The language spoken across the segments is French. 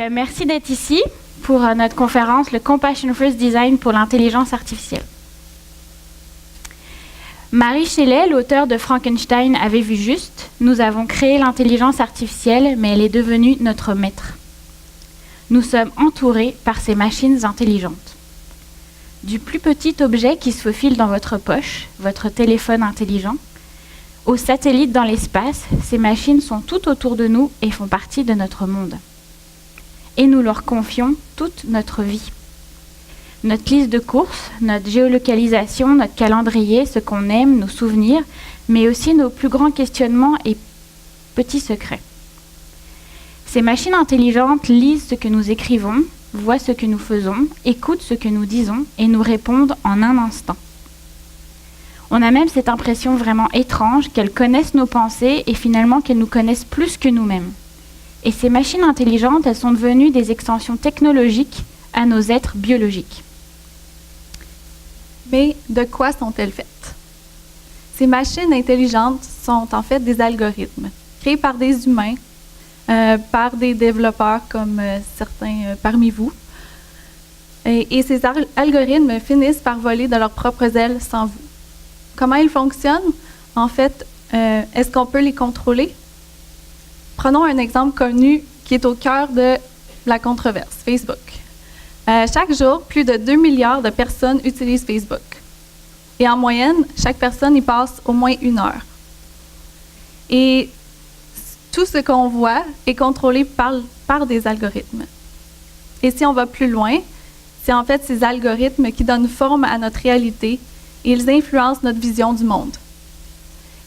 Merci d'être ici pour notre conférence, le Compassion First Design pour l'intelligence artificielle. Mary Shelley, l'auteure de Frankenstein, avait vu juste. Nous avons créé l'intelligence artificielle, mais elle est devenue notre maître. Nous sommes entourés par ces machines intelligentes. Du plus petit objet qui se faufile dans votre poche, votre téléphone intelligent, aux satellites dans l'espace, ces machines sont tout autour de nous et font partie de notre monde. Et nous leur confions toute notre vie. Notre liste de courses, notre géolocalisation, notre calendrier, ce qu'on aime, nos souvenirs, mais aussi nos plus grands questionnements et petits secrets. Ces machines intelligentes lisent ce que nous écrivons, voient ce que nous faisons, écoutent ce que nous disons et nous répondent en un instant. On a même cette impression vraiment étrange qu'elles connaissent nos pensées et finalement qu'elles nous connaissent plus que nous-mêmes. Et ces machines intelligentes, elles sont devenues des extensions technologiques à nos êtres biologiques. Mais de quoi sont-elles faites? Ces machines intelligentes sont en fait des algorithmes créés par des humains, par des développeurs comme certains parmi vous. Et ces algorithmes finissent par voler de leurs propres ailes sans vous. Comment ils fonctionnent? En fait, est-ce qu'on peut les contrôler? Prenons un exemple connu qui est au cœur de la controverse, Facebook. Chaque jour, plus de 2 milliards de personnes utilisent Facebook. Et en moyenne, chaque personne y passe au moins 1 heure. Et tout ce qu'on voit est contrôlé par des algorithmes. Et si on va plus loin, c'est en fait ces algorithmes qui donnent forme à notre réalité et ils influencent notre vision du monde.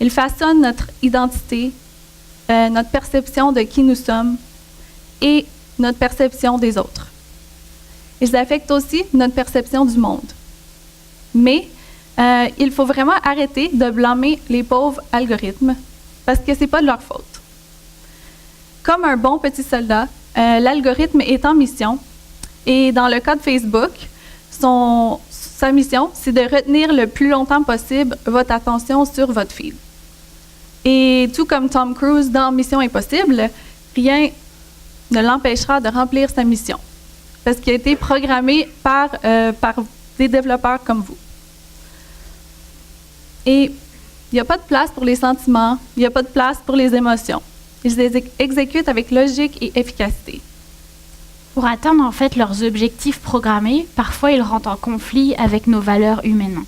Ils façonnent notre identité, notre perception de qui nous sommes et notre perception des autres. Ils affectent aussi notre perception du monde. Mais il faut vraiment arrêter de blâmer les pauvres algorithmes parce que ce n'est pas de leur faute. Comme un bon petit soldat, l'algorithme est en mission et dans le cas de Facebook, sa mission, c'est de retenir le plus longtemps possible votre attention sur votre feed. Et tout comme Tom Cruise dans Mission Impossible, rien ne l'empêchera de remplir sa mission parce qu'il a été programmé par des développeurs comme vous. Et il n'y a pas de place pour les sentiments, il n'y a pas de place pour les émotions. Ils les exécutent avec logique et efficacité. Pour atteindre en fait leurs objectifs programmés, parfois ils rentrent en conflit avec nos valeurs humaines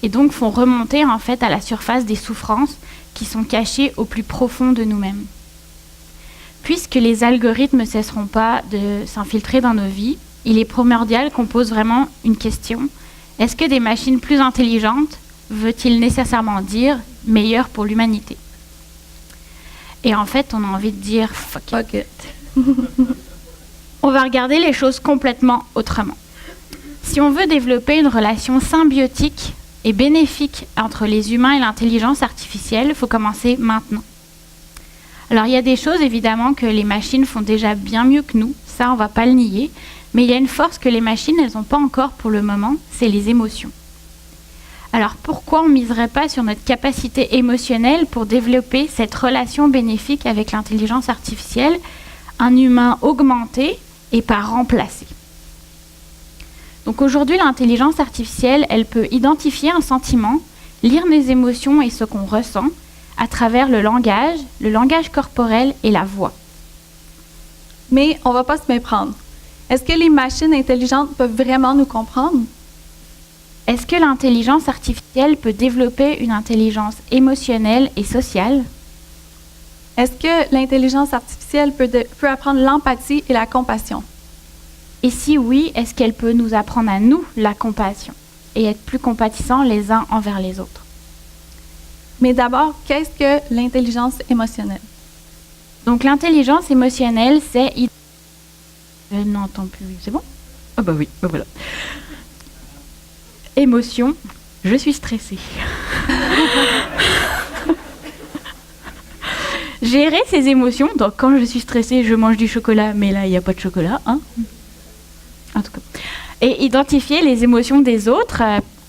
et donc font remonter en fait à la surface des souffrances qui sont cachées au plus profond de nous-mêmes. Puisque les algorithmes ne cesseront pas de s'infiltrer dans nos vies, il est primordial qu'on pose vraiment une question. Est-ce que des machines plus intelligentes veut-il nécessairement dire meilleures pour l'humanité? Et en fait, on a envie de dire fuck it. On va regarder les choses complètement autrement. Si on veut développer une relation symbiotique et bénéfique entre les humains et l'intelligence artificielle, il faut commencer maintenant. Alors, il y a des choses, évidemment, que les machines font déjà bien mieux que nous. Ça, on ne va pas le nier. Mais il y a une force que les machines, elles n'ont pas encore pour le moment, c'est les émotions. Alors, pourquoi on ne miserait pas sur notre capacité émotionnelle pour développer cette relation bénéfique avec l'intelligence artificielle, un humain augmenté et pas remplacé? Donc aujourd'hui, l'intelligence artificielle, elle peut identifier un sentiment, lire nos émotions et ce qu'on ressent à travers le langage corporel et la voix. Mais on ne va pas se méprendre. Est-ce que les machines intelligentes peuvent vraiment nous comprendre? Est-ce que l'intelligence artificielle peut développer une intelligence émotionnelle et sociale? Est-ce que l'intelligence artificielle peut apprendre l'empathie et la compassion? Et si oui, est-ce qu'elle peut nous apprendre à nous la compassion et être plus compatissants les uns envers les autres? Mais d'abord, qu'est-ce que l'intelligence émotionnelle? Donc l'intelligence émotionnelle, c'est... Je n'entends plus, c'est bon? Ah bah oui, bah voilà. Émotion, je suis stressée. Gérer ses émotions, donc quand je suis stressée, je mange du chocolat, mais là, il n'y a pas de chocolat, hein? En tout cas. Et identifier les émotions des autres,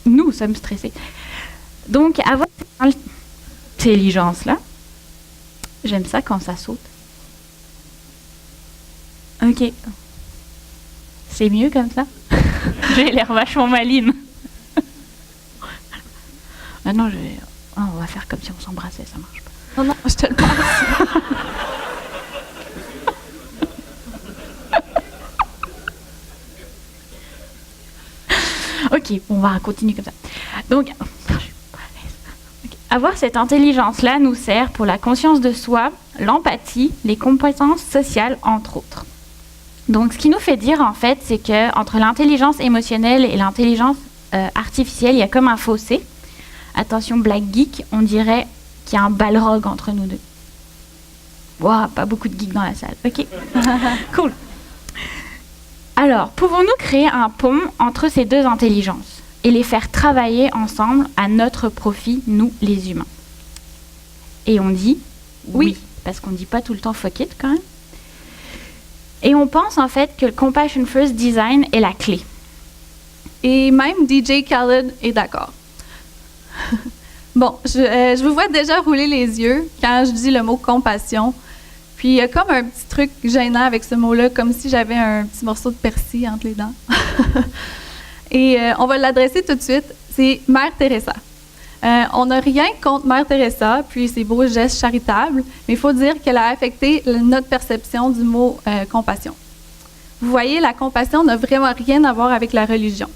nous sommes stressés. Donc, avoir cette intelligence-là, j'aime ça quand ça saute. Ok. C'est mieux comme ça? J'ai l'air vachement maline. Maintenant, on va faire comme si on s'embrassait, ça marche pas. Non, je te le passe. Ok, on va continuer comme ça. Donc, avoir cette intelligence-là nous sert pour la conscience de soi, l'empathie, les compétences sociales, entre autres. Donc, ce qui nous fait dire, en fait, c'est qu'entre l'intelligence émotionnelle et l'intelligence artificielle, il y a comme un fossé. Attention, Black Geek, on dirait qu'il y a un balrog entre nous deux. Waouh, pas beaucoup de geeks dans la salle. Ok, cool. Alors, pouvons-nous créer un pont entre ces deux intelligences et les faire travailler ensemble à notre profit, nous, les humains? Et on dit oui, parce qu'on ne dit pas tout le temps fuck it quand même. Et on pense en fait que le Compassion First Design est la clé. Et même DJ Khaled est d'accord. Bon, je vous vois déjà rouler les yeux quand je dis le mot compassion. Puis il y a comme un petit truc gênant avec ce mot-là, comme si j'avais un petit morceau de persil entre les dents. Et on va l'adresser tout de suite. C'est Mère Teresa. On n'a rien contre Mère Teresa, puis ses beaux gestes charitables, mais il faut dire qu'elle a affecté notre perception du mot compassion. Vous voyez, la compassion n'a vraiment rien à voir avec la religion.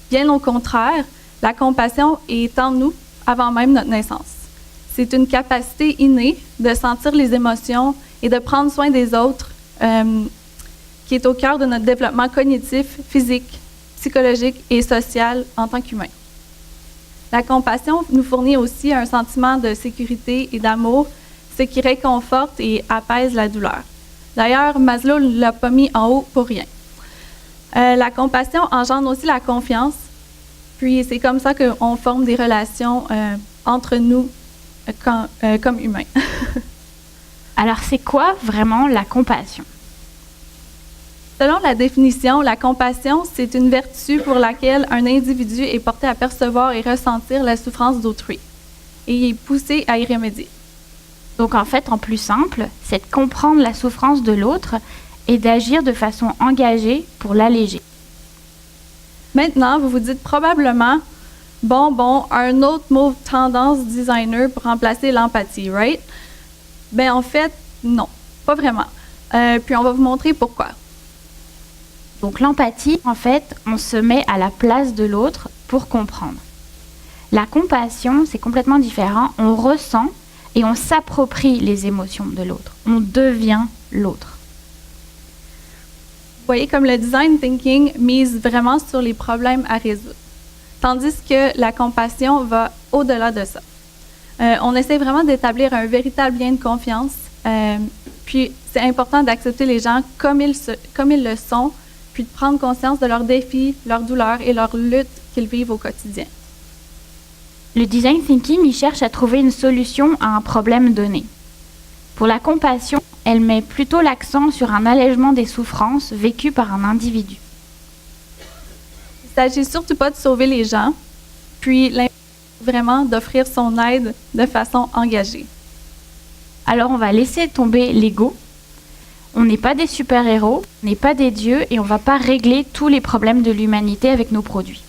Bien au contraire, la compassion est en nous avant même notre naissance. C'est une capacité innée de sentir les émotions et de prendre soin des autres qui est au cœur de notre développement cognitif, physique, psychologique et social en tant qu'humain. La compassion nous fournit aussi un sentiment de sécurité et d'amour, ce qui réconforte et apaise la douleur. D'ailleurs, Maslow ne l'a pas mis en haut pour rien. La compassion engendre aussi la confiance, puis c'est comme ça qu'on forme des relations entre nous comme humains. Alors, c'est quoi vraiment la compassion? Selon la définition, la compassion, c'est une vertu pour laquelle un individu est porté à percevoir et ressentir la souffrance d'autrui et il est poussé à y remédier. Donc, en fait, en plus simple, c'est de comprendre la souffrance de l'autre et d'agir de façon engagée pour l'alléger. Maintenant, vous vous dites probablement, bon, un autre mot tendance designer pour remplacer l'empathie, right? Ben en fait, non, pas vraiment. Puis on va vous montrer pourquoi. Donc l'empathie, en fait, on se met à la place de l'autre pour comprendre. La compassion, c'est complètement différent. On ressent et on s'approprie les émotions de l'autre. On devient l'autre. Vous voyez, comme le design thinking mise vraiment sur les problèmes à résoudre, tandis que la compassion va au-delà de ça. On essaie vraiment d'établir un véritable lien de confiance, puis c'est important d'accepter les gens comme ils le sont, puis de prendre conscience de leurs défis, leurs douleurs et leurs luttes qu'ils vivent au quotidien. Le design thinking, il cherche à trouver une solution à un problème donné. Pour la compassion, elle met plutôt l'accent sur un allègement des souffrances vécues par un individu. Il ne s'agit surtout pas de sauver les gens, puis vraiment d'offrir son aide de façon engagée. Alors on va laisser tomber l'ego. On n'est pas des super-héros, on n'est pas des dieux et on ne va pas régler tous les problèmes de l'humanité avec nos produits.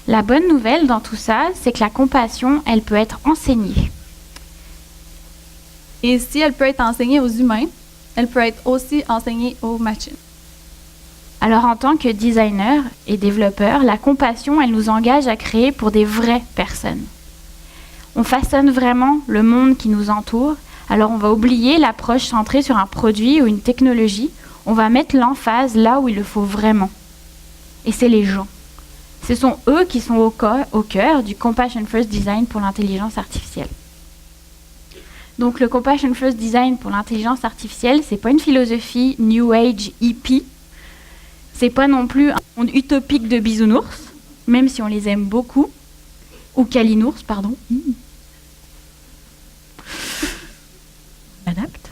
La bonne nouvelle dans tout ça, c'est que la compassion, elle peut être enseignée. Et si elle peut être enseignée aux humains, elle peut être aussi enseignée aux machines. Alors en tant que designer et développeur, la compassion, elle nous engage à créer pour des vraies personnes. On façonne vraiment le monde qui nous entoure, alors on va oublier l'approche centrée sur un produit ou une technologie, on va mettre l'emphase là où il le faut vraiment. Et c'est les gens. Ce sont eux qui sont au cœur du Compassion First Design pour l'intelligence artificielle. Donc le Compassion First Design pour l'intelligence artificielle, c'est pas une philosophie New Age hippie, c'est pas non plus un monde utopique de bisounours, même si on les aime beaucoup, ou calinours, pardon. Adapte.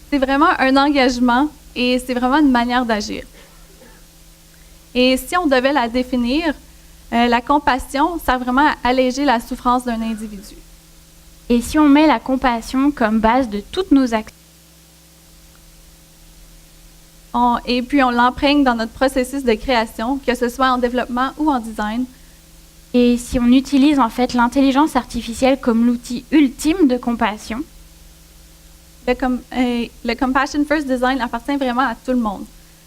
C'est vraiment un engagement et c'est vraiment une manière d'agir. Et si on devait la définir, la compassion sert vraiment à alléger la souffrance d'un individu. Et si on met la compassion comme base de toutes nos actions, Et puis, on l'imprègne dans notre processus de création, que ce soit en développement ou en design. Et si on utilise en fait l'intelligence artificielle comme l'outil ultime de compassion, le Compassion First Design appartient vraiment à tout le monde.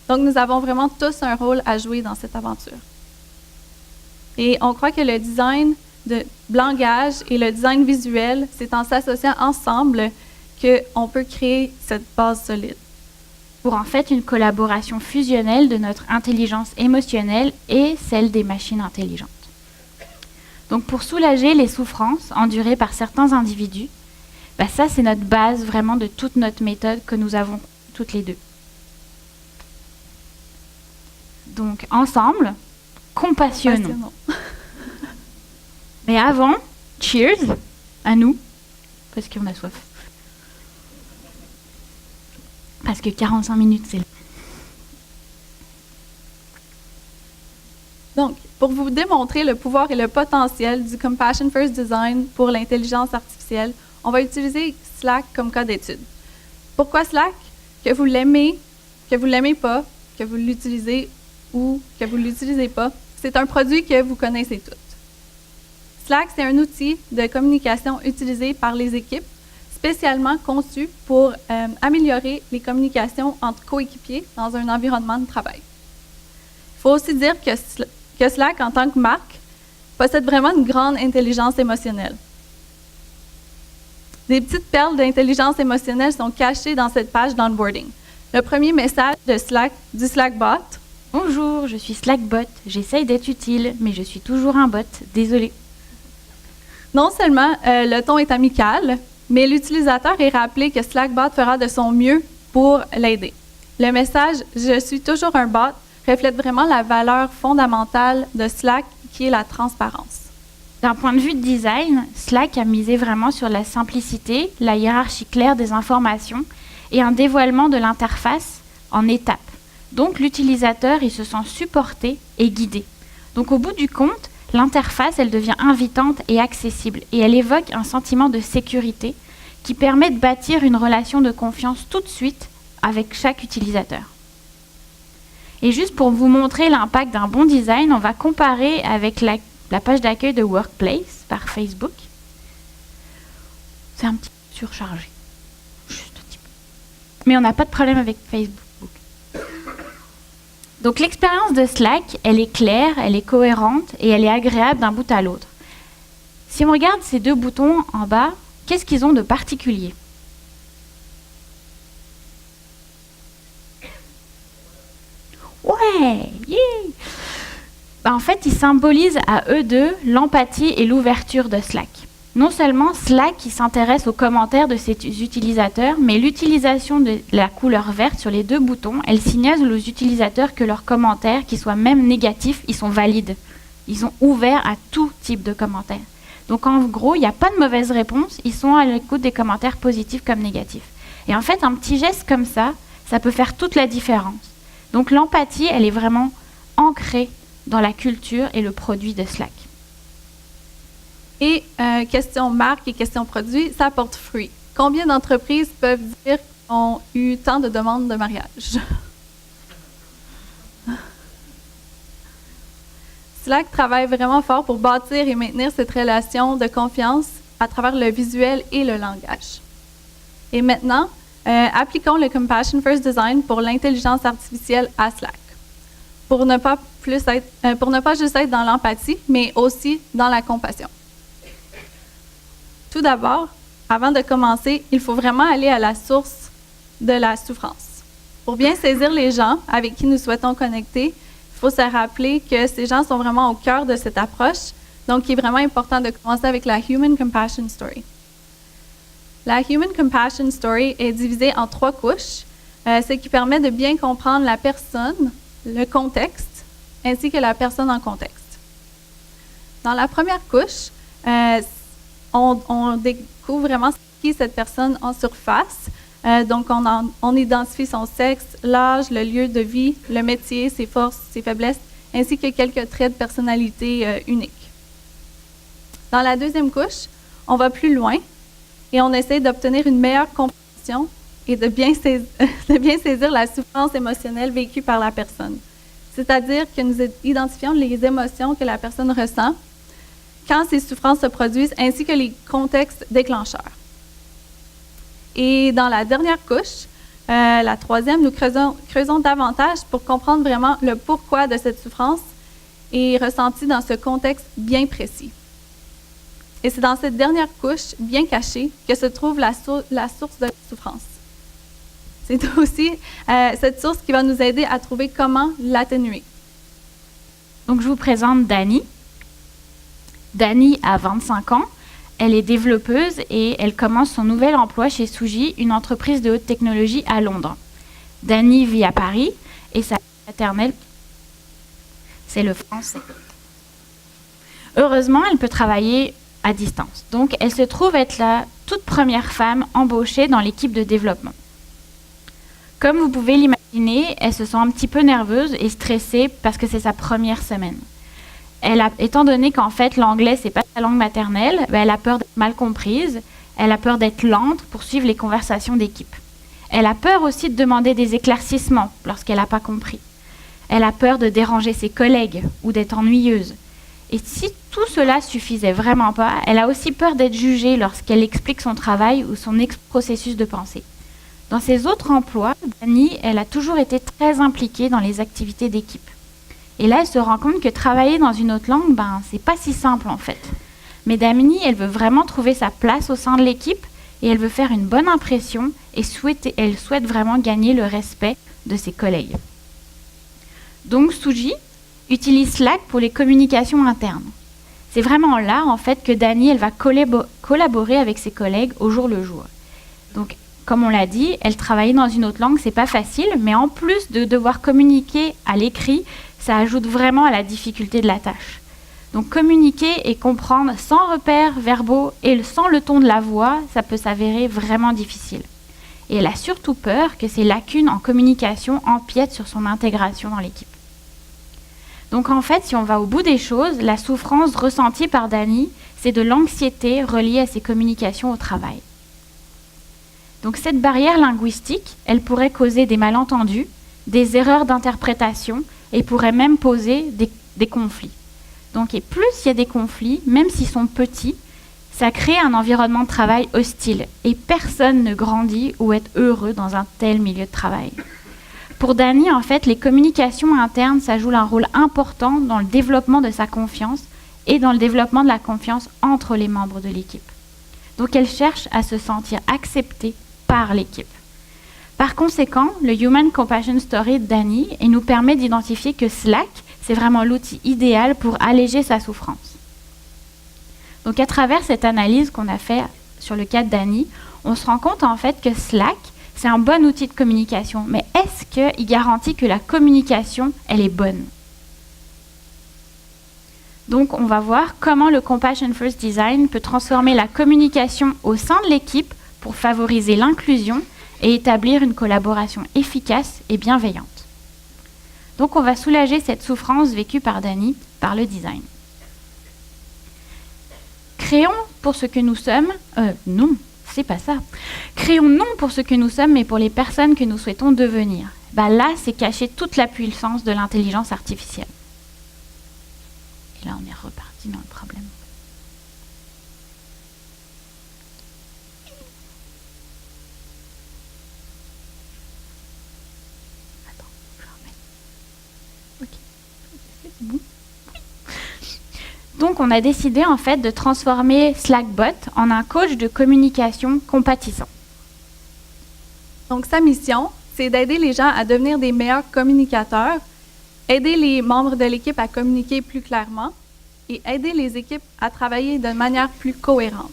Donc, nous avons vraiment tous un rôle à jouer dans cette aventure. Et on croit que le design de langage et le design visuel, c'est en s'associant ensemble qu'on peut créer cette base solide. pour en fait une collaboration fusionnelle de notre intelligence émotionnelle et celle des machines intelligentes. Donc pour soulager les souffrances endurées par certains individus, ça c'est notre base vraiment de toute notre méthode que nous avons toutes les deux. Donc ensemble, compassionnons. Mais avant, cheers à nous, parce qu'on a soif. Parce que 45 minutes, c'est... Donc, pour vous démontrer le pouvoir et le potentiel du Compassion First Design pour l'intelligence artificielle, on va utiliser Slack comme cas d'étude. Pourquoi Slack? Que vous l'aimez pas, que vous l'utilisez ou que vous ne l'utilisez pas, c'est un produit que vous connaissez toutes. Slack, c'est un outil de communication utilisé par les équipes, spécialement conçu pour améliorer les communications entre coéquipiers dans un environnement de travail. Il faut aussi dire que Slack, en tant que marque, possède vraiment une grande intelligence émotionnelle. Des petites perles d'intelligence émotionnelle sont cachées dans cette page d'onboarding. Le premier message du Slackbot. Bonjour, je suis Slackbot. J'essaye d'être utile, mais je suis toujours un bot. Désolé. Non seulement le ton est amical, mais l'utilisateur est rappelé que Slackbot fera de son mieux pour l'aider. Le message « Je suis toujours un bot » reflète vraiment la valeur fondamentale de Slack, qui est la transparence. D'un point de vue de design, Slack a misé vraiment sur la simplicité, la hiérarchie claire des informations et un dévoilement de l'interface en étapes. Donc l'utilisateur, il se sent supporté et guidé. Donc au bout du compte, l'interface, elle devient invitante et accessible et elle évoque un sentiment de sécurité qui permet de bâtir une relation de confiance tout de suite avec chaque utilisateur. Et juste pour vous montrer l'impact d'un bon design, on va comparer avec la page d'accueil de Workplace par Facebook. C'est un petit peu surchargé. Juste un petit peu. Mais on n'a pas de problème avec Facebook. Donc l'expérience de Slack, elle est claire, elle est cohérente et elle est agréable d'un bout à l'autre. Si on regarde ces deux boutons en bas, qu'est-ce qu'ils ont de particulier? Ouais, yeah. En fait, ils symbolisent à eux deux l'empathie et l'ouverture de Slack. Non seulement Slack qui s'intéresse aux commentaires de ses utilisateurs, mais l'utilisation de la couleur verte sur les deux boutons, elle signale aux utilisateurs que leurs commentaires, qu'ils soient même négatifs, ils sont valides. Ils sont ouverts à tout type de commentaires. Donc en gros, il n'y a pas de mauvaise réponse, ils sont à l'écoute des commentaires positifs comme négatifs. Et en fait, un petit geste comme ça peut faire toute la différence. Donc l'empathie, elle est vraiment ancrée dans la culture et le produit de Slack. Et question marque et question produit, ça porte fruit. Combien d'entreprises peuvent dire qu'ils ont eu tant de demandes de mariage? Slack travaille vraiment fort pour bâtir et maintenir cette relation de confiance à travers le visuel et le langage. Et maintenant, appliquons le Compassion First Design pour l'intelligence artificielle à Slack, pour ne pas juste être dans l'empathie, mais aussi dans la compassion. Tout d'abord, avant de commencer, il faut vraiment aller à la source de la souffrance. Pour bien saisir les gens avec qui nous souhaitons connecter, il faut se rappeler que ces gens sont vraiment au cœur de cette approche, donc il est vraiment important de commencer avec la Human Compassion Story. La Human Compassion Story est divisée en 3 couches, ce qui permet de bien comprendre la personne, le contexte, ainsi que la personne en contexte. Dans la première couche, on découvre vraiment qui est cette personne en surface. Donc, on identifie son sexe, l'âge, le lieu de vie, le métier, ses forces, ses faiblesses, ainsi que quelques traits de personnalité uniques. Dans la deuxième couche, on va plus loin et on essaie d'obtenir une meilleure compréhension est de bien saisir la souffrance émotionnelle vécue par la personne. C'est-à-dire que nous identifions les émotions que la personne ressent quand ces souffrances se produisent, ainsi que les contextes déclencheurs. Et dans la dernière couche, la troisième, nous creusons davantage pour comprendre vraiment le pourquoi de cette souffrance est ressentie dans ce contexte bien précis. Et c'est dans cette dernière couche, bien cachée, que se trouve la source de la souffrance. C'est aussi cette source qui va nous aider à trouver comment l'atténuer. Donc, je vous présente Dani. Dani a 25 ans. Elle est développeuse et elle commence son nouvel emploi chez Suji, une entreprise de haute technologie à Londres. Dani vit à Paris et sa langue maternelle, c'est le français. Heureusement, elle peut travailler à distance. Donc, elle se trouve être la toute première femme embauchée dans l'équipe de développement. Comme vous pouvez l'imaginer, elle se sent un petit peu nerveuse et stressée parce que c'est sa première semaine. Étant donné qu'en fait l'anglais c'est pas sa langue maternelle, elle a peur d'être mal comprise, elle a peur d'être lente pour suivre les conversations d'équipe. Elle a peur aussi de demander des éclaircissements lorsqu'elle n'a pas compris. Elle a peur de déranger ses collègues ou d'être ennuyeuse. Et si tout cela suffisait vraiment pas, elle a aussi peur d'être jugée lorsqu'elle explique son travail ou son processus de pensée. Dans ses autres emplois, Dani, elle a toujours été très impliquée dans les activités d'équipe. Et là, elle se rend compte que travailler dans une autre langue, c'est pas si simple en fait. Mais Dani, elle veut vraiment trouver sa place au sein de l'équipe et elle veut faire une bonne impression et elle souhaite vraiment gagner le respect de ses collègues. Donc Suji utilise Slack pour les communications internes. C'est vraiment là en fait que Dani, elle va collaborer avec ses collègues au jour le jour. Donc comme on l'a dit, elle travailler dans une autre langue, c'est pas facile, mais en plus de devoir communiquer à l'écrit, ça ajoute vraiment à la difficulté de la tâche. Donc communiquer et comprendre sans repères verbaux et sans le ton de la voix, ça peut s'avérer vraiment difficile. Et elle a surtout peur que ces lacunes en communication empiètent sur son intégration dans l'équipe. Donc en fait, si on va au bout des choses, la souffrance ressentie par Dani, c'est de l'anxiété reliée à ses communications au travail. Donc cette barrière linguistique, elle pourrait causer des malentendus, des erreurs d'interprétation et pourrait même poser des conflits. Donc et plus il y a des conflits, même s'ils sont petits, ça crée un environnement de travail hostile et personne ne grandit ou est heureux dans un tel milieu de travail. Pour Dani, en fait, les communications internes, ça joue un rôle important dans le développement de sa confiance et dans le développement de la confiance entre les membres de l'équipe. Donc elle cherche à se sentir acceptée par l'équipe. Par conséquent, le Human Compassion Story de Dani nous permet d'identifier que Slack, c'est vraiment l'outil idéal pour alléger sa souffrance. Donc à travers cette analyse qu'on a fait sur le cas de Dani, on se rend compte en fait que Slack, c'est un bon outil de communication, mais est-ce qu'il garantit que la communication, elle est bonne? Donc on va voir comment le Compassion First Design peut transformer la communication au sein de l'équipe pour favoriser l'inclusion et établir une collaboration efficace et bienveillante. Donc on va soulager cette souffrance vécue par Dani par le design. Créons pour ce que nous sommes, non, c'est pas ça. Créons non pour ce que nous sommes, mais pour les personnes que nous souhaitons devenir. Là, c'est cacher toute la puissance de l'intelligence artificielle. Et là, on est reparti dans le problème. Donc, on a décidé en fait de transformer Slackbot en un coach de communication compatissant. Donc, sa mission, c'est d'aider les gens à devenir des meilleurs communicateurs, aider les membres de l'équipe à communiquer plus clairement et aider les équipes à travailler de manière plus cohérente.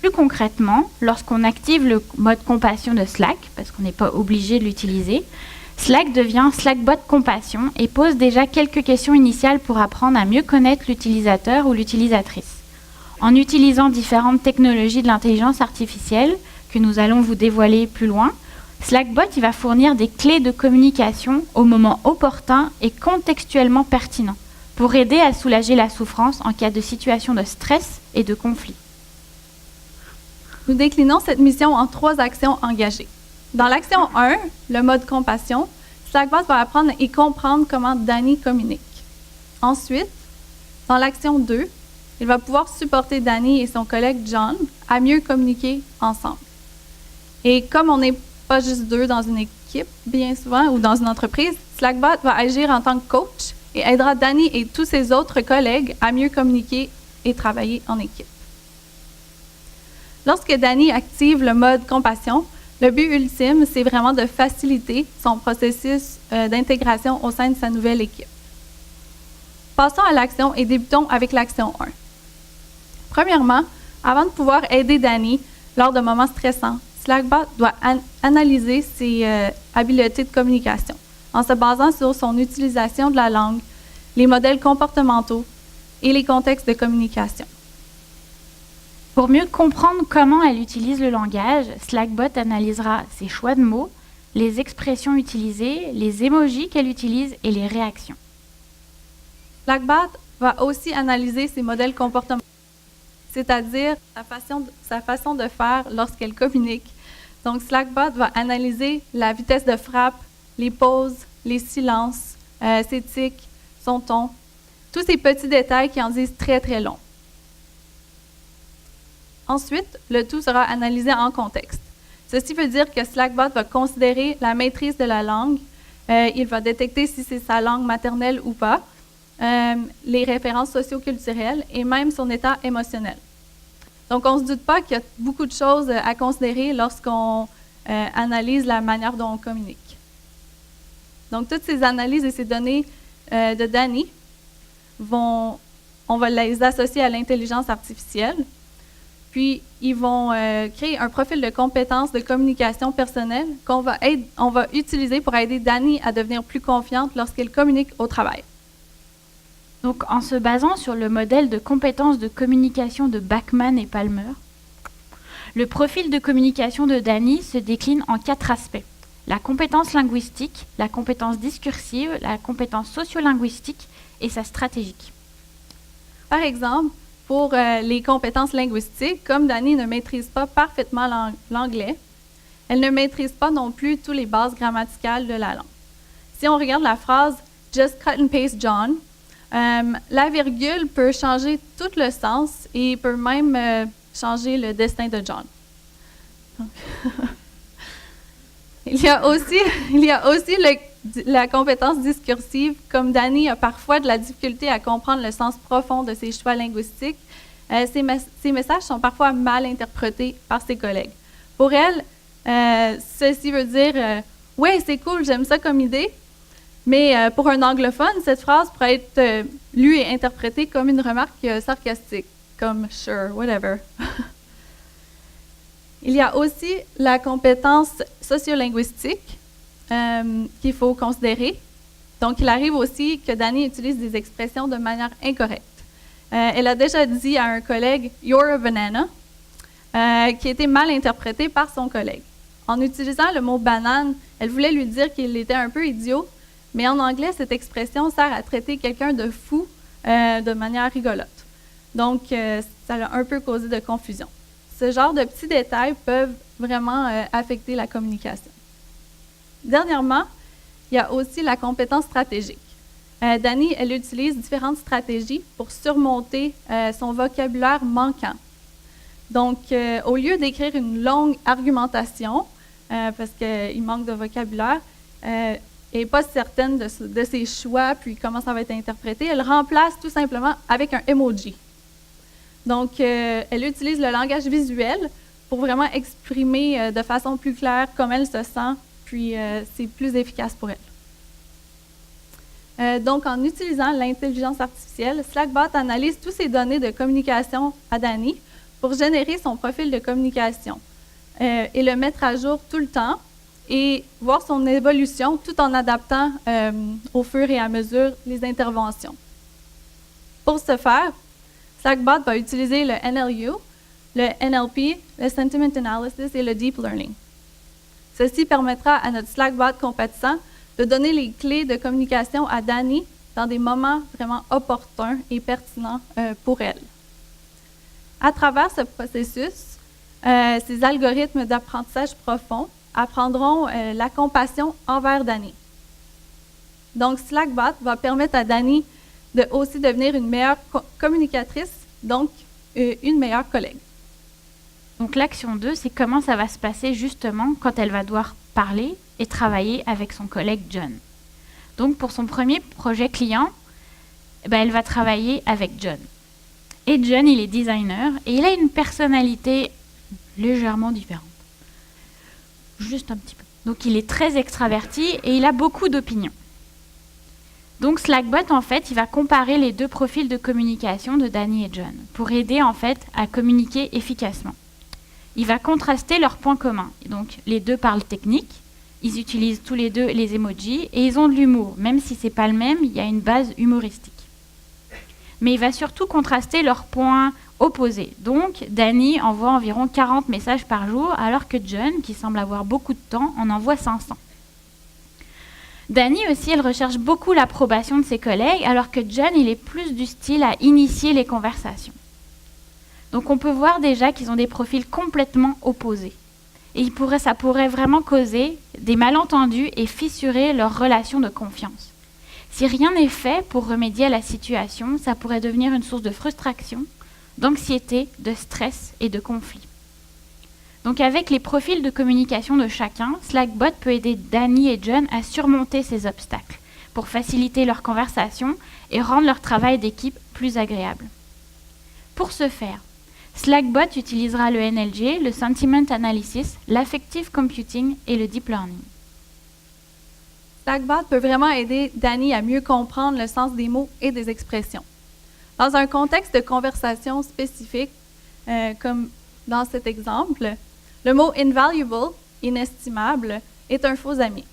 Plus concrètement, lorsqu'on active le mode compassion de Slack, parce qu'on n'est pas obligé de l'utiliser, Slack devient Slackbot Compassion et pose déjà quelques questions initiales pour apprendre à mieux connaître l'utilisateur ou l'utilisatrice. En utilisant différentes technologies de l'intelligence artificielle que nous allons vous dévoiler plus loin, Slackbot va fournir des clés de communication au moment opportun et contextuellement pertinent pour aider à soulager la souffrance en cas de situation de stress et de conflit. Nous déclinons cette mission en 3 actions engagées. Dans l'action 1, le mode compassion, Slackbot va apprendre et comprendre comment Danny communique. Ensuite, dans l'action 2, il va pouvoir supporter Danny et son collègue John à mieux communiquer ensemble. Et comme on n'est pas juste 2 dans une équipe, bien souvent, ou dans une entreprise, Slackbot va agir en tant que coach et aidera Danny et tous ses autres collègues à mieux communiquer et travailler en équipe. Lorsque Danny active le mode compassion, le but ultime, c'est vraiment de faciliter son processus d'intégration au sein de sa nouvelle équipe. Passons à l'action et débutons avec l'action 1. Premièrement, avant de pouvoir aider Danny lors de moments stressants, Slackbot doit analyser ses habiletés de communication en se basant sur son utilisation de la langue, les modèles comportementaux et les contextes de communication. Pour mieux comprendre comment elle utilise le langage, Slackbot analysera ses choix de mots, les expressions utilisées, les emojis qu'elle utilise et les réactions. Slackbot va aussi analyser ses modèles comportementaux, c'est-à-dire sa façon de faire lorsqu'elle communique. Donc, Slackbot va analyser la vitesse de frappe, les pauses, les silences, ses tics, son ton, tous ces petits détails qui en disent très, très long. Ensuite, le tout sera analysé en contexte. Ceci veut dire que Slackbot va considérer la maîtrise de la langue, il va détecter si c'est sa langue maternelle ou pas, les références socio-culturelles et même son état émotionnel. Donc, on ne se doute pas qu'il y a beaucoup de choses à considérer lorsqu'on analyse la manière dont on communique. Donc, toutes ces analyses et ces données de Danny, on va les associer à l'intelligence artificielle. Puis, ils vont créer un profil de compétences de communication personnelle on va utiliser pour aider Danny à devenir plus confiante lorsqu'elle communique au travail. Donc, en se basant sur le modèle de compétences de communication de Bachman et Palmer, le profil de communication de Danny se décline en 4 aspects. La compétence linguistique, la compétence discursive, la compétence sociolinguistique et sa stratégique. Par exemple, pour les compétences linguistiques, comme Danny ne maîtrise pas parfaitement l'anglais, elle ne maîtrise pas non plus toutes les bases grammaticales de la langue. Si on regarde la phrase « Just cut and paste John », la virgule peut changer tout le sens et peut même changer le destin de John. Donc, il y a aussi la compétence discursive. Comme Danny a parfois de la difficulté à comprendre le sens profond de ses choix linguistiques, ses messages sont parfois mal interprétés par ses collègues. Pour elle, ceci veut dire « Ouais, c'est cool, j'aime ça comme idée », mais pour un anglophone, cette phrase pourrait être lue et interprétée comme une remarque sarcastique, comme « sure, whatever ». Il y a aussi la compétence sociolinguistique qu'il faut considérer. Donc, il arrive aussi que Danny utilise des expressions de manière incorrecte. Elle a déjà dit à un collègue « You're a banana », qui a été mal interprété par son collègue. En utilisant le mot « banane », elle voulait lui dire qu'il était un peu idiot, mais en anglais, cette expression sert à traiter quelqu'un de fou de manière rigolote. Donc, ça a un peu causé de confusion. Ce genre de petits détails peuvent vraiment affecter la communication. Dernièrement, il y a aussi la compétence stratégique. Danny, elle utilise différentes stratégies pour surmonter son vocabulaire manquant. Donc, au lieu d'écrire une longue argumentation, parce qu'il manque de vocabulaire, elle n'est pas certaine de ses choix, puis comment ça va être interprété, elle remplace tout simplement avec un emoji. Donc, elle utilise le langage visuel pour vraiment exprimer de façon plus claire comment elle se sent, puis c'est plus efficace pour elle. Donc, en utilisant l'intelligence artificielle, Slackbot analyse toutes ces données de communication à Danny pour générer son profil de communication et le mettre à jour tout le temps et voir son évolution tout en adaptant au fur et à mesure les interventions. Pour ce faire, Slackbot va utiliser le NLU, le NLP, le Sentiment Analysis et le Deep Learning. Ceci permettra à notre Slackbot compatissant de donner les clés de communication à Danny dans des moments vraiment opportuns et pertinents pour elle. À travers ce processus, ces algorithmes d'apprentissage profond apprendront la compassion envers Dani. Donc, Slackbot va permettre à Dani de aussi devenir une meilleure communicatrice, donc une meilleure collègue. Donc l'action 2, c'est comment ça va se passer justement quand elle va devoir parler et travailler avec son collègue John. Donc pour son premier projet client, elle va travailler avec John. Et John, il est designer et il a une personnalité légèrement différente. Juste un petit peu. Donc il est très extraverti et il a beaucoup d'opinions. Donc Slackbot, en fait, il va comparer les deux profils de communication de Dani et John pour aider en fait à communiquer efficacement. Il va contraster leurs points communs. Donc les deux parlent technique, ils utilisent tous les deux les emojis et ils ont de l'humour. Même si c'est pas le même, il y a une base humoristique. Mais il va surtout contraster leurs points opposés. Donc Dani envoie environ 40 messages par jour alors que John, qui semble avoir beaucoup de temps, en envoie 500. Dani aussi, elle recherche beaucoup l'approbation de ses collègues, alors que John, il est plus du style à initier les conversations. Donc on peut voir déjà qu'ils ont des profils complètement opposés. Et ça pourrait vraiment causer des malentendus et fissurer leur relation de confiance. Si rien n'est fait pour remédier à la situation, ça pourrait devenir une source de frustration, d'anxiété, de stress et de conflit. Donc avec les profils de communication de chacun, Slackbot peut aider Dani et John à surmonter ces obstacles pour faciliter leur conversation et rendre leur travail d'équipe plus agréable. Pour ce faire, Slackbot utilisera le NLG, le Sentiment Analysis, l'Affective Computing et le Deep Learning. Slackbot peut vraiment aider Dani à mieux comprendre le sens des mots et des expressions. Dans un contexte de conversation spécifique, comme dans cet exemple, le mot invaluable, inestimable, est un faux ami,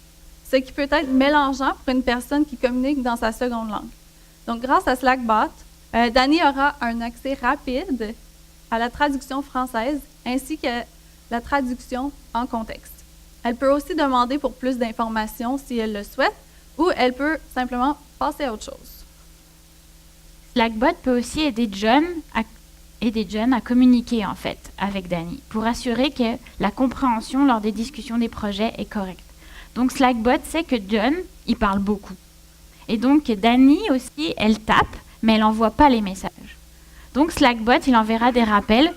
ce qui peut être mélangeant pour une personne qui communique dans sa seconde langue. Donc, grâce à Slackbot, Dani aura un accès rapide à la traduction française ainsi que la traduction en contexte. Elle peut aussi demander pour plus d'informations si elle le souhaite ou elle peut simplement passer à autre chose. Slackbot peut aussi aider John à communiquer en fait avec Dani pour assurer que la compréhension lors des discussions des projets est correcte. Donc Slackbot sait que John, il parle beaucoup. Et donc Dani aussi, elle tape, mais elle n'envoie pas les messages. Donc Slackbot, il enverra des rappels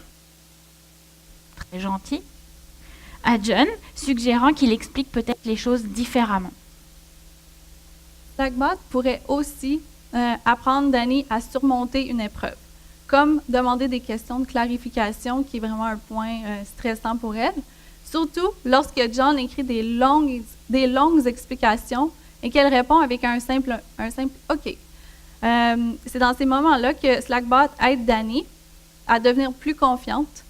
très gentils à John, suggérant qu'il explique peut-être les choses différemment. Slackbot pourrait aussi apprendre Dani à surmonter une épreuve, comme demander des questions de clarification, qui est vraiment un point stressant pour elle, surtout lorsque John écrit des longues explications et qu'elle répond avec un simple « OK ». C'est dans ces moments-là que Slackbot aide Dani à devenir plus confiante,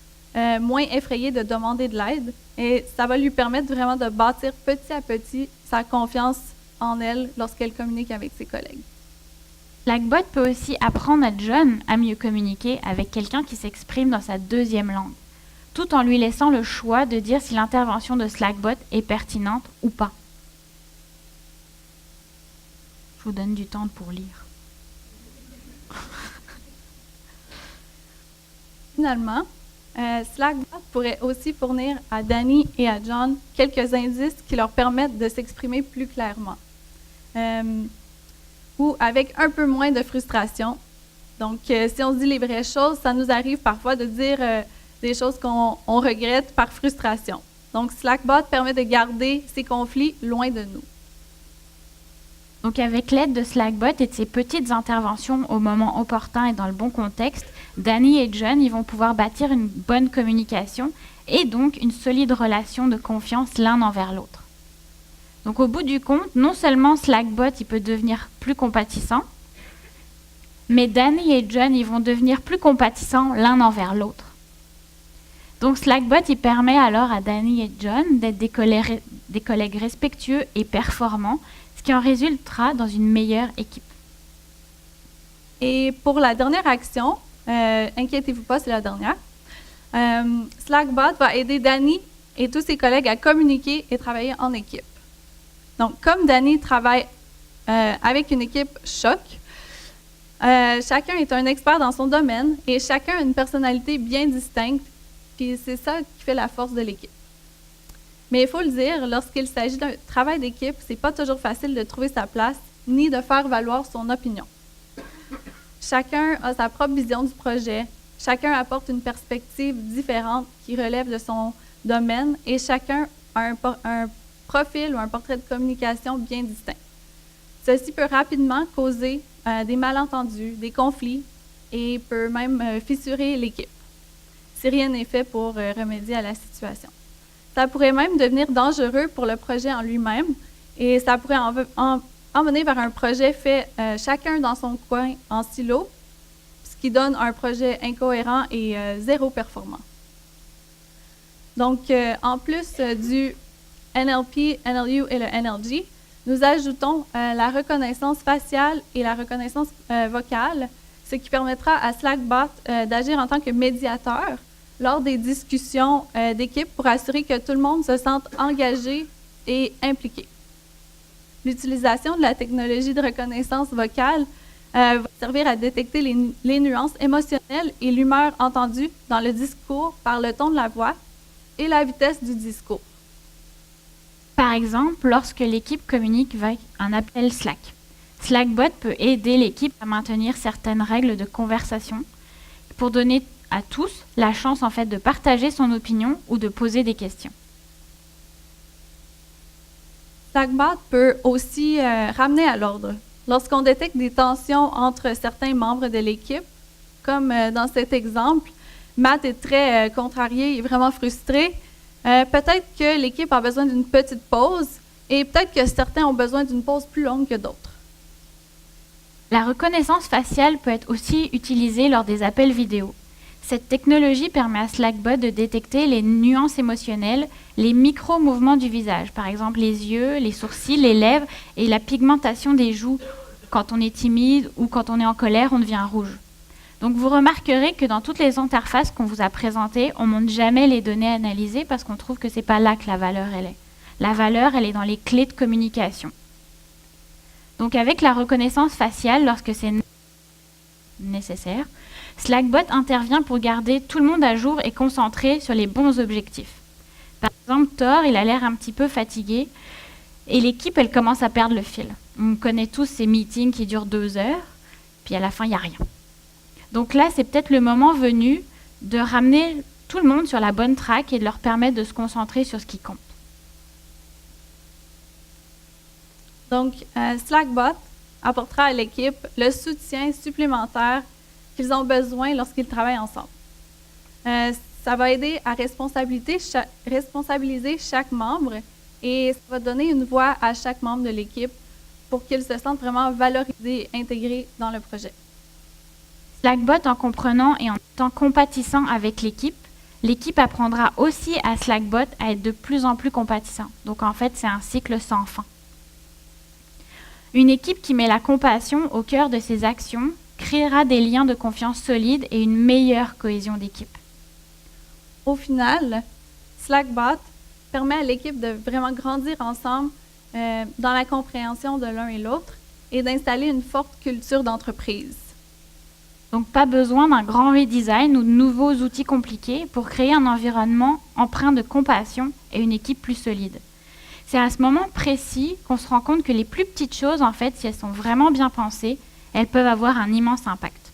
moins effrayée de demander de l'aide, et ça va lui permettre vraiment de bâtir petit à petit sa confiance en elle lorsqu'elle communique avec ses collègues. Slackbot peut aussi apprendre à John à mieux communiquer avec quelqu'un qui s'exprime dans sa deuxième langue, tout en lui laissant le choix de dire si l'intervention de Slackbot est pertinente ou pas. Je vous donne du temps pour lire. Finalement, Slackbot pourrait aussi fournir à Dani et à John quelques indices qui leur permettent de s'exprimer plus clairement, ou avec un peu moins de frustration. Donc, si on se dit les vraies choses, ça nous arrive parfois de dire des choses qu'on regrette par frustration. Donc, Slackbot permet de garder ces conflits loin de nous. Donc, avec l'aide de Slackbot et de ses petites interventions au moment opportun et dans le bon contexte, Dani et John, ils vont pouvoir bâtir une bonne communication et donc une solide relation de confiance l'un envers l'autre. Donc, au bout du compte, non seulement Slackbot, il peut devenir plus compatissant, mais Dani et John, ils vont devenir plus compatissants l'un envers l'autre. Donc, Slackbot, il permet alors à Dani et John d'être des collègues respectueux et performants, ce qui en résultera dans une meilleure équipe. Et pour la dernière action, inquiétez-vous pas, c'est la dernière. Slackbot va aider Dani et tous ses collègues à communiquer et travailler en équipe. Donc, comme Dani travaille avec une équipe choc, chacun est un expert dans son domaine et chacun a une personnalité bien distincte Puis c'est ça qui fait la force de l'équipe. Mais il faut le dire, lorsqu'il s'agit d'un travail d'équipe, c'est pas toujours facile de trouver sa place ni de faire valoir son opinion. Chacun a sa propre vision du projet, chacun apporte une perspective différente qui relève de son domaine et chacun a un profil ou un portrait de communication bien distinct. Ceci peut rapidement causer des malentendus, des conflits et peut même fissurer l'équipe si rien n'est fait pour remédier à la situation. Ça pourrait même devenir dangereux pour le projet en lui-même et ça pourrait emmener vers un projet fait chacun dans son coin en silo, ce qui donne un projet incohérent et zéro performant. Donc, en plus du NLP, NLU et le NLG, nous ajoutons la reconnaissance faciale et la reconnaissance vocale, ce qui permettra à Slackbot d'agir en tant que médiateur lors des discussions d'équipe pour assurer que tout le monde se sente engagé et impliqué. L'utilisation de la technologie de reconnaissance vocale va servir à détecter les nuances émotionnelles et l'humeur entendue dans le discours par le ton de la voix et la vitesse du discours. Par exemple, lorsque l'équipe communique via un appel Slack, Slackbot peut aider l'équipe à maintenir certaines règles de conversation pour donner à tous la chance en fait de partager son opinion ou de poser des questions. Slackbot peut aussi ramener à l'ordre. Lorsqu'on détecte des tensions entre certains membres de l'équipe, comme dans cet exemple, Matt est très contrarié et vraiment frustré. Peut-être que l'équipe a besoin d'une petite pause et peut-être que certains ont besoin d'une pause plus longue que d'autres. La reconnaissance faciale peut être aussi utilisée lors des appels vidéo. Cette technologie permet à Slackbot de détecter les nuances émotionnelles, les micro-mouvements du visage, par exemple les yeux, les sourcils, les lèvres et la pigmentation des joues. Quand on est timide ou quand on est en colère, on devient rouge. Donc vous remarquerez que dans toutes les interfaces qu'on vous a présentées, on ne montre jamais les données analysées parce qu'on trouve que ce n'est pas là que la valeur elle est. La valeur, elle est dans les clés de communication. Donc avec la reconnaissance faciale, lorsque c'est nécessaire, Slackbot intervient pour garder tout le monde à jour et concentré sur les bons objectifs. Par exemple, Thor, il a l'air un petit peu fatigué et l'équipe, elle commence à perdre le fil. On connaît tous ces meetings qui durent 2 heures, puis à la fin, il n'y a rien. Donc là, c'est peut-être le moment venu de ramener tout le monde sur la bonne track et de leur permettre de se concentrer sur ce qui compte. Donc, Slackbot apportera à l'équipe le soutien supplémentaire qu'ils ont besoin lorsqu'ils travaillent ensemble. Ça va aider à responsabiliser chaque membre et ça va donner une voix à chaque membre de l'équipe pour qu'ils se sentent vraiment valorisés et intégrés dans le projet. Slackbot, en comprenant et en étant compatissant avec l'équipe apprendra aussi à Slackbot à être de plus en plus compatissant. Donc en fait, c'est un cycle sans fin. Une équipe qui met la compassion au cœur de ses actions créera des liens de confiance solides et une meilleure cohésion d'équipe. Au final, Slackbot permet à l'équipe de vraiment grandir ensemble dans la compréhension de l'un et l'autre et d'installer une forte culture d'entreprise. Donc pas besoin d'un grand redesign ou de nouveaux outils compliqués pour créer un environnement empreint de compassion et une équipe plus solide. C'est à ce moment précis qu'on se rend compte que les plus petites choses, en fait, si elles sont vraiment bien pensées, elles peuvent avoir un immense impact.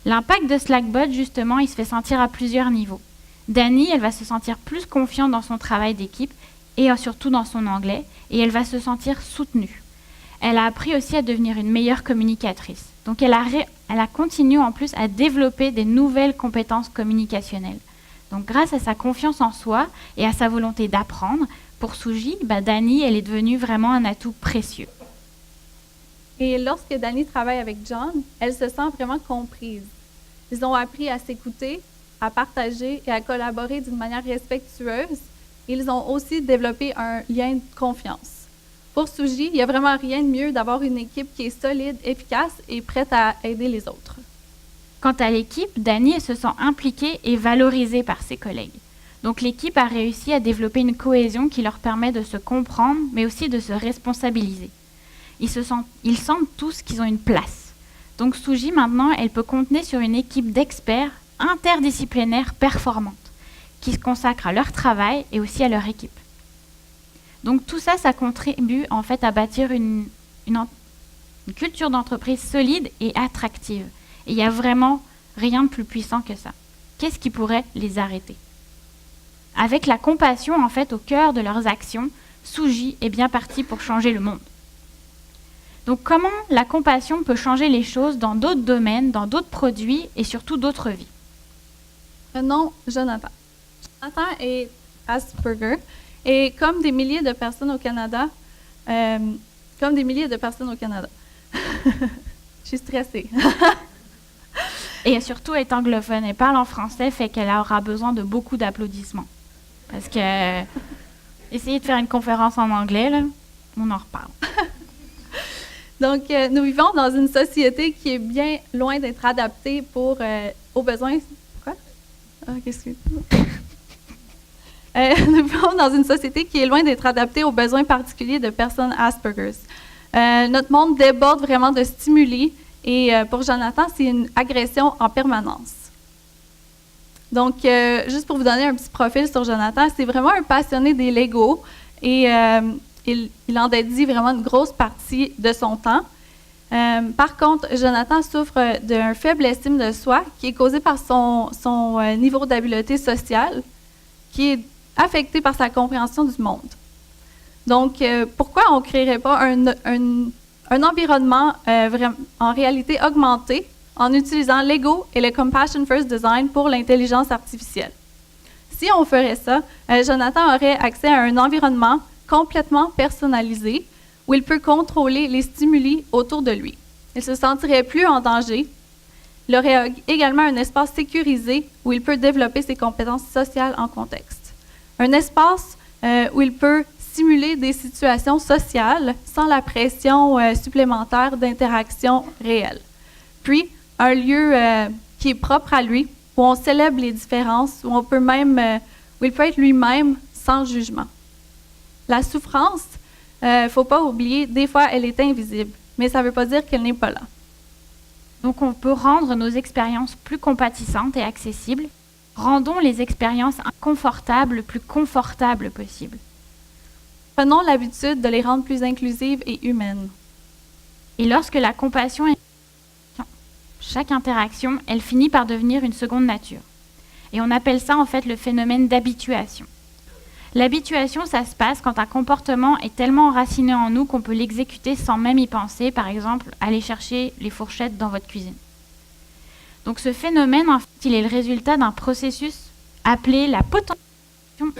L'impact de Slackbot, justement, il se fait sentir à plusieurs niveaux. Dani, elle va se sentir plus confiante dans son travail d'équipe et surtout dans son anglais, et elle va se sentir soutenue. Elle a appris aussi à devenir une meilleure communicatrice. Donc elle a continué en plus à développer des nouvelles compétences communicationnelles. Donc grâce à sa confiance en soi et à sa volonté d'apprendre, pour Suji, Dani, elle est devenue vraiment un atout précieux. Et lorsque Dani travaille avec John, elle se sent vraiment comprise. Ils ont appris à s'écouter, à partager et à collaborer d'une manière respectueuse. Ils ont aussi développé un lien de confiance. Pour Suji, il n'y a vraiment rien de mieux d'avoir une équipe qui est solide, efficace et prête à aider les autres. Quant à l'équipe, Dani se sent impliquée et valorisée par ses collègues. Donc l'équipe a réussi à développer une cohésion qui leur permet de se comprendre, mais aussi de se responsabiliser. Ils sentent tous qu'ils ont une place. Donc Suji, maintenant, elle peut compter sur une équipe d'experts interdisciplinaires performants. qui se consacrent à leur travail et aussi à leur équipe. Donc tout ça, ça contribue en fait à bâtir une culture d'entreprise solide et attractive. Et il n'y a vraiment rien de plus puissant que ça. Qu'est-ce qui pourrait les arrêter? Avec la compassion en fait au cœur de leurs actions, Suji est bien parti pour changer le monde. Donc comment la compassion peut changer les choses dans d'autres domaines, dans d'autres produits et surtout d'autres vies? Prenons Jonathan. Jonathan est Asperger et comme des milliers de personnes au Canada, je suis stressée. Et surtout, elle est anglophone, elle parle en français, fait qu'elle aura besoin de beaucoup d'applaudissements. Parce que essayer de faire une conférence en anglais, là, on en reparle. Donc, nous vivons dans une société qui est bien loin d'être adaptée aux besoins. Quoi? Ah, qu'est-ce que nous vivons dans une société qui est loin d'être adaptée aux besoins particuliers de personnes Asperger's. Notre monde déborde vraiment de stimuli et pour Jonathan, c'est une agression en permanence. Donc, juste pour vous donner un petit profil sur Jonathan, c'est vraiment un passionné des Legos et il en dédie vraiment une grosse partie de son temps. Par contre, Jonathan souffre d'une faible estime de soi qui est causée par son niveau d'habileté sociale, qui est affecté par sa compréhension du monde. Donc, pourquoi on ne créerait pas un environnement en réalité augmentée en utilisant Lego et le Compassion First Design pour l'intelligence artificielle? Si on ferait ça, Jonathan aurait accès à un environnement complètement personnalisé où il peut contrôler les stimuli autour de lui. Il se sentirait plus en danger. Il aurait également un espace sécurisé où il peut développer ses compétences sociales en contexte. Un espace où il peut simuler des situations sociales sans la pression supplémentaire d'interaction réelle. Puis, un lieu qui est propre à lui, où on célèbre les différences, où il peut être lui-même sans jugement. La souffrance, il ne faut pas oublier, des fois, elle est invisible, mais ça ne veut pas dire qu'elle n'est pas là. Donc, on peut rendre nos expériences plus compatissantes et accessibles. Rendons les expériences inconfortables le plus confortables possible. Prenons l'habitude de les rendre plus inclusives et humaines. Et lorsque la compassion est chaque interaction, elle finit par devenir une seconde nature. Et on appelle ça en fait le phénomène d'habituation. L'habituation, ça se passe quand un comportement est tellement enraciné en nous qu'on peut l'exécuter sans même y penser, par exemple, aller chercher les fourchettes dans votre cuisine. Donc ce phénomène, en fait, il est le résultat d'un processus appelé la potentiation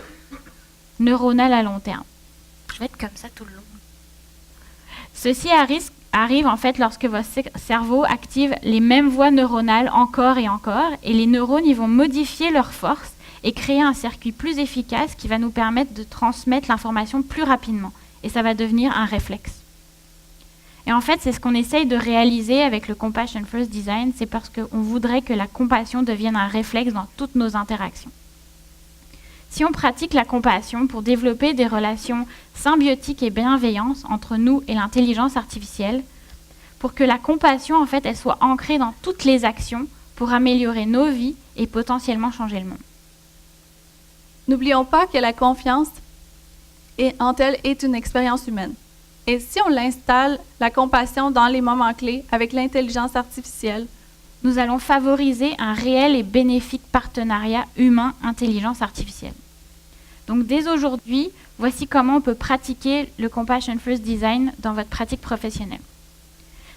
neuronale à long terme. Je vais être comme ça tout le long. Ceci arrive en fait lorsque votre cerveau active les mêmes voies neuronales encore et encore, et les neurones ils vont modifier leur force et créer un circuit plus efficace qui va nous permettre de transmettre l'information plus rapidement. Et ça va devenir un réflexe. Et en fait, c'est ce qu'on essaye de réaliser avec le Compassion First Design, c'est parce qu'on voudrait que la compassion devienne un réflexe dans toutes nos interactions. Si on pratique la compassion pour développer des relations symbiotiques et bienveillantes entre nous et l'intelligence artificielle, pour que la compassion, en fait, elle soit ancrée dans toutes les actions pour améliorer nos vies et potentiellement changer le monde. N'oublions pas que la confiance en elle est une expérience humaine. Et si on l'installe, la compassion dans les moments clés avec l'intelligence artificielle, nous allons favoriser un réel et bénéfique partenariat humain-intelligence artificielle. Donc dès aujourd'hui, voici comment on peut pratiquer le Compassion First Design dans votre pratique professionnelle.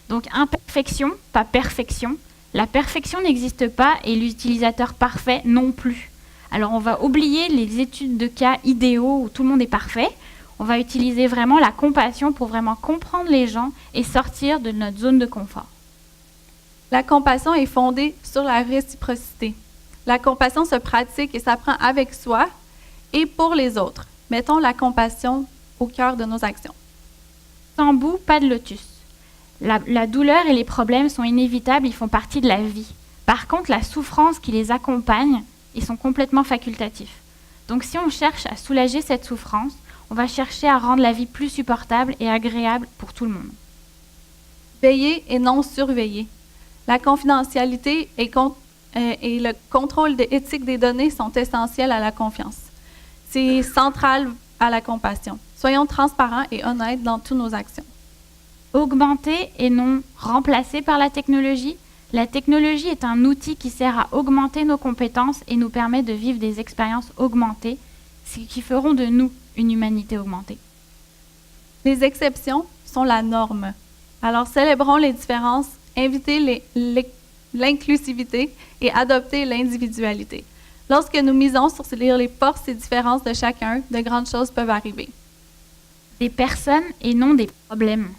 Donc imperfection, pas perfection. La perfection n'existe pas et l'utilisateur parfait non plus. Alors on va oublier les études de cas idéaux où tout le monde est parfait. On va utiliser vraiment la compassion pour vraiment comprendre les gens et sortir de notre zone de confort. La compassion est fondée sur la réciprocité. La compassion se pratique et s'apprend avec soi et pour les autres. Mettons la compassion au cœur de nos actions. Sans bout, pas de lotus. La douleur et les problèmes sont inévitables, ils font partie de la vie. Par contre, la souffrance qui les accompagne, ils sont complètement facultatifs. Donc si on cherche à soulager cette souffrance, on va chercher à rendre la vie plus supportable et agréable pour tout le monde. Veiller et non surveiller. La confidentialité et le contrôle éthique des données sont essentiels à la confiance. C'est central à la compassion. Soyons transparents et honnêtes dans toutes nos actions. Augmenter et non remplacer par la technologie. La technologie est un outil qui sert à augmenter nos compétences et nous permet de vivre des expériences augmentées, ce qui feront de nous une humanité augmentée. Les exceptions sont la norme. Alors célébrons les différences, invitez l'inclusivité et adoptez l'individualité. Lorsque nous misons sur les forces et différences de chacun, de grandes choses peuvent arriver. Des personnes et non des problèmes.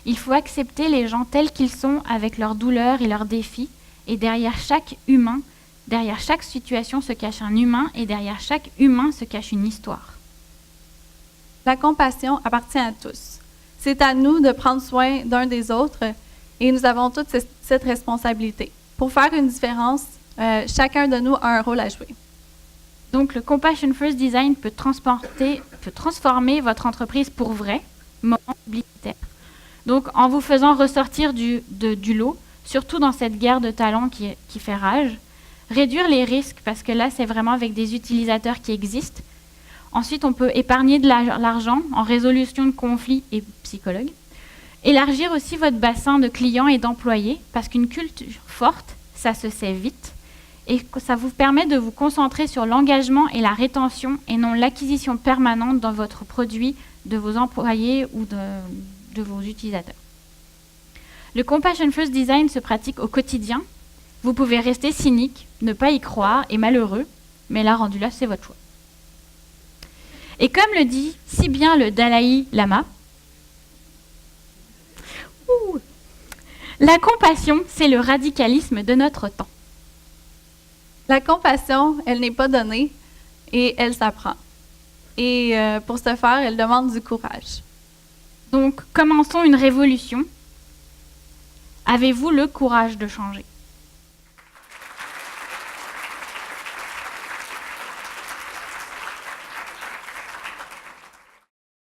Il faut accepter les gens tels qu'ils sont avec leurs douleurs et leurs défis. Et derrière chaque humain, derrière chaque situation se cache un humain et derrière chaque humain se cache une histoire. La compassion appartient à tous. C'est à nous de prendre soin d'un des autres et nous avons toute cette responsabilité. Pour faire une différence, chacun de nous a un rôle à jouer. Donc le Compassion First Design peut transformer votre entreprise pour vrai, moment publicitaire. Donc en vous faisant ressortir du lot, surtout dans cette guerre de talents qui fait rage, réduire les risques, parce que là c'est vraiment avec des utilisateurs qui existent. Ensuite, on peut épargner de l'argent en résolution de conflits et psychologue. Élargir aussi votre bassin de clients et d'employés, parce qu'une culture forte, ça se sait vite. Et ça vous permet de vous concentrer sur l'engagement et la rétention et non l'acquisition permanente dans votre produit de vos employés ou de vos utilisateurs. Le Compassion First Design se pratique au quotidien. Vous pouvez rester cynique, ne pas y croire et malheureux, mais là, rendu là, c'est votre choix. Et comme le dit si bien le Dalai Lama, la compassion, c'est le radicalisme de notre temps. La compassion, elle n'est pas donnée et elle s'apprend. Et pour ce faire, elle demande du courage. Donc, commençons une révolution. Avez-vous le courage de changer ?